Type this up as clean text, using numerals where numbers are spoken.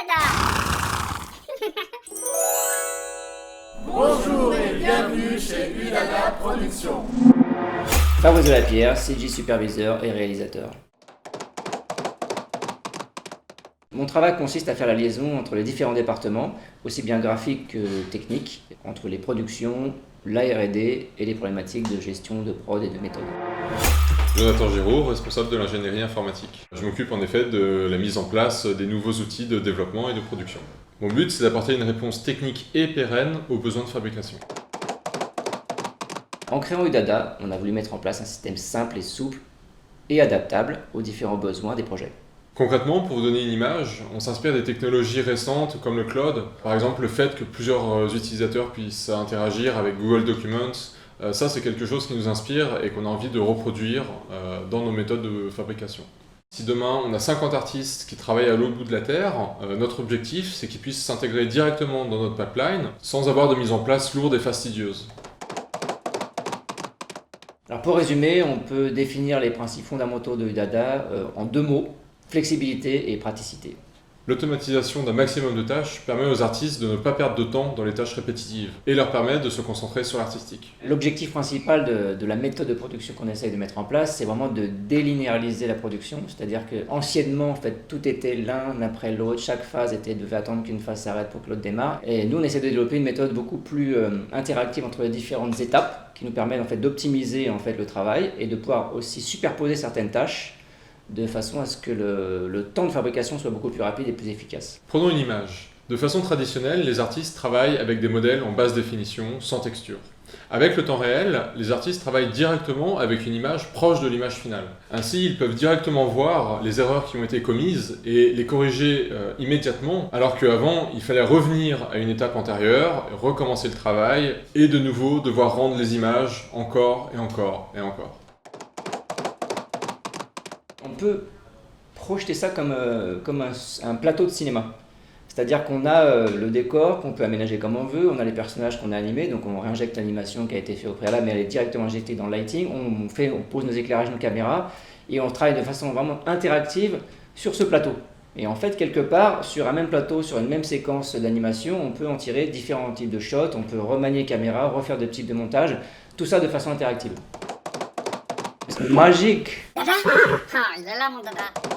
Udada. Bonjour et bienvenue chez Udada Productions. Fabrice Delapierre, CJ superviseur et réalisateur. Mon travail consiste à faire la liaison entre les différents départements, aussi bien graphiques que techniques, entre les productions, la R&D et les problématiques de gestion de prod et de méthode. Jonathan Giraud, responsable de l'ingénierie informatique. Je m'occupe en effet de la mise en place des nouveaux outils de développement et de production. Mon but, c'est d'apporter une réponse technique et pérenne aux besoins de fabrication. En créant Udada, on a voulu mettre en place un système simple et souple et adaptable aux différents besoins des projets. Concrètement, pour vous donner une image, on s'inspire des technologies récentes comme le cloud. Par exemple, le fait que plusieurs utilisateurs puissent interagir avec Google Documents. Ça, c'est quelque chose qui nous inspire et qu'on a envie de reproduire dans nos méthodes de fabrication. Si demain, on a 50 artistes qui travaillent à l'autre bout de la Terre, notre objectif, c'est qu'ils puissent s'intégrer directement dans notre pipeline sans avoir de mise en place lourde et fastidieuse. Alors pour résumer, on peut définir les principes fondamentaux de Udada en 2 mots, flexibilité et praticité. L'automatisation d'un maximum de tâches permet aux artistes de ne pas perdre de temps dans les tâches répétitives et leur permet de se concentrer sur l'artistique. L'objectif principal de la méthode de production qu'on essaye de mettre en place, c'est vraiment de délinéariser la production, c'est-à-dire qu'anciennement, en fait, tout était l'un après l'autre, chaque phase devait attendre qu'une phase s'arrête pour que l'autre démarre. Et nous, on essaie de développer une méthode beaucoup plus interactive entre les différentes étapes, qui nous permet en fait, d'optimiser en fait, le travail et de pouvoir aussi superposer certaines tâches de façon à ce que le temps de fabrication soit beaucoup plus rapide et plus efficace. Prenons une image. De façon traditionnelle, les artistes travaillent avec des modèles en basse définition, sans texture. Avec le temps réel, les artistes travaillent directement avec une image proche de l'image finale. Ainsi, ils peuvent directement voir les erreurs qui ont été commises et les corriger immédiatement, alors qu'avant, il fallait revenir à une étape antérieure, recommencer le travail et de nouveau devoir rendre les images encore et encore et encore. On peut projeter ça comme un plateau de cinéma. C'est-à-dire qu'on a le décor qu'on peut aménager comme on veut, on a les personnages qu'on a animés, donc on réinjecte l'animation qui a été faite au préalable, mais elle est directement injectée dans le lighting, on pose nos éclairages, nos caméras, et on travaille de façon vraiment interactive sur ce plateau. Et en fait, quelque part, sur un même plateau, sur une même séquence d'animation, on peut en tirer différents types de shots, on peut remanier caméra, refaire des types de montage, tout ça de façon interactive. C'est magique! Dada. Ah, il est là mon dada.